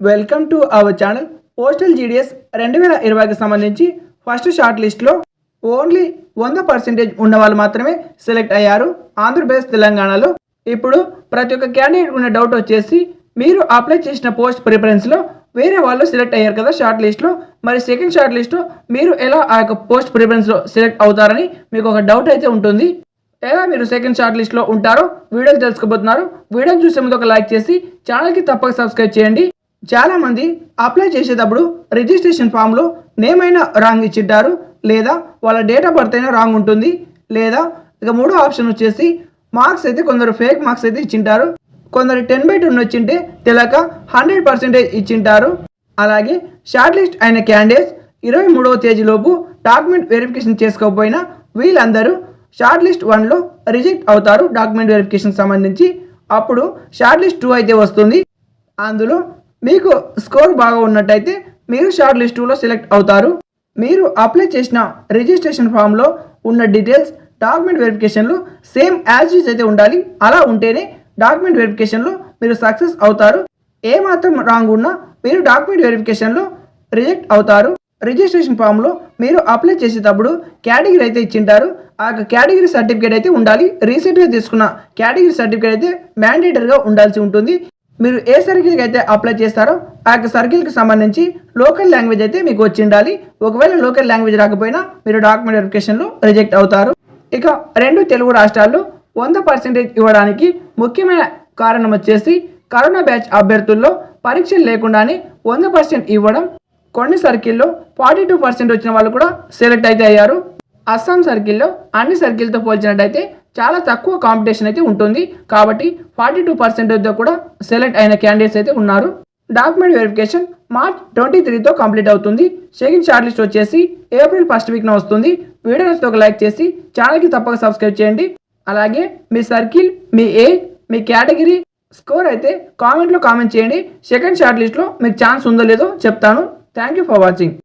Welcome to our channel. Postal GDS 2020కి సంబంధించి first short లిస్ట్లో ఓన్లీ 100% ఉన్న వాళ్ళు మాత్రమే సెలెక్ట్ అయ్యారు ఆంధ్రప్రదేశ్ తెలంగాణలో. ఇప్పుడు ప్రతి ఒక్క క్యాండిడేట్ ఉన్న డౌట్ వచ్చేసి, మీరు అప్లై చేసిన పోస్ట్ ప్రిఫరెన్స్లో వేరే వాళ్ళు సెలెక్ట్ అయ్యారు కదా షార్ట్ లిస్ట్లో, మరి సెకండ్ షార్ట్ లిస్ట్లో మీరు ఎలా ఆ యొక్క పోస్ట్ ప్రిఫరెన్స్లో సెలెక్ట్ అవుతారని మీకు ఒక డౌట్ అయితే ఉంటుంది. ఎలా మీరు సెకండ్ షార్ట్ లిస్ట్లో ఉంటారో వీడియోలు తెలుసుకోబోతున్నారు. వీడియోని చూసే ముందు ఒక లైక్ చేసి ఛానల్కి తప్పక సబ్స్క్రైబ్ చేయండి. చాలామంది అప్లై చేసేటప్పుడు రిజిస్ట్రేషన్ ఫామ్లో నేమ్ అయినా రాంగ్ ఇచ్చింటారు, లేదా వాళ్ళ డేట్ ఆఫ్ బర్త్ అయినా రాంగ్ ఉంటుంది, లేదా ఇక మూడో ఆప్షన్ వచ్చేసి మార్క్స్ అయితే కొందరు ఫేక్ మార్క్స్ అయితే ఇచ్చింటారు, కొందరు 10/10 వచ్చింటే తెలక 100% ఇచ్చింటారు. అలాగే షార్ట్ లిస్ట్ అయిన క్యాండిడేట్స్ 23వ తేదీలోపు డాక్యుమెంట్ వెరిఫికేషన్ చేసుకోకపోయినా వీళ్ళందరూ షార్ట్ లిస్ట్ 1లో రిజెక్ట్ అవుతారు డాక్యుమెంట్ వెరిఫికేషన్ సంబంధించి. అప్పుడు షార్ట్ లిస్ట్ 2 అయితే వస్తుంది. అందులో మీకు స్కోర్ బాగా ఉన్నట్టయితే మీరు షార్ట్ లిస్ట్ 2లో సెలెక్ట్ అవుతారు. మీరు అప్లై చేసిన రిజిస్ట్రేషన్ ఫామ్లో ఉన్న డీటెయిల్స్ డాక్యుమెంట్ వెరిఫికేషన్లో సేమ్ యాజ్ యూజ్ అయితే ఉండాలి. అలా ఉంటేనే డాక్యుమెంట్ వెరిఫికేషన్లో మీరు సక్సెస్ అవుతారు. ఏమాత్రం రాంగ్ ఉన్నా మీరు డాక్యుమెంట్ వెరిఫికేషన్లో రిజెక్ట్ అవుతారు. రిజిస్ట్రేషన్ ఫామ్లో మీరు అప్లై చేసేటప్పుడు కేటగిరీ అయితే ఇచ్చింటారు. ఆ కేటగిరీ సర్టిఫికేట్ అయితే ఉండాలి. రీసెంట్గా తీసుకున్న కేటగిరీ సర్టిఫికేట్ అయితే మ్యాండేటరీగా ఉండాల్సి ఉంటుంది. మీరు ఏ సర్కిల్కి అయితే అప్లై చేస్తారో ఆ యొక్క సర్కిల్కి సంబంధించి లోకల్ లాంగ్వేజ్ అయితే మీకు వచ్చి ఉండాలి. ఒకవేళ లోకల్ లాంగ్వేజ్ రాకపోయినా మీరు డాక్యుమెంట్ వెరిఫికేషన్లో రిజెక్ట్ అవుతారు. ఇక 2 తెలుగు రాష్ట్రాల్లో 100% ఇవ్వడానికి ముఖ్యమైన కారణం వచ్చేసి కరోనా బ్యాచ్ అభ్యర్థుల్లో పరీక్షలు లేకుండానే 100% ఇవ్వడం. కొన్ని సర్కిల్లో 42% వచ్చిన వాళ్ళు కూడా సెలెక్ట్ అయితే అయ్యారు. అస్సాం సర్కిల్లో అన్ని సర్కిల్తో పోల్చినట్టయితే చాలా తక్కువ కాంపిటీషన్ అయితే ఉంటుంది. కాబట్టి 42% కూడా సెలెక్ట్ అయిన క్యాండిడేట్స్ అయితే ఉన్నారు. డాక్యుమెంట్ వెరిఫికేషన్ మార్చ్ 23తో కంప్లీట్ అవుతుంది. సెకండ్ షార్ట్ లిస్ట్ వచ్చేసి ఏప్రిల్ 1st వీక్న వస్తుంది. వీడియోస్ ఒక లైక్ చేసి ఛానల్కి తప్పక సబ్స్క్రైబ్ చేయండి. అలాగే మీ సర్కిల్, మీ ఏజ్, మీ కేటగిరీ, స్కోర్ అయితే కామెంట్లో కామెంట్ చేయండి. సెకండ్ షార్ట్ లిస్ట్లో మీకు ఛాన్స్ ఉందో లేదో చెప్తాను. Thank you for watching.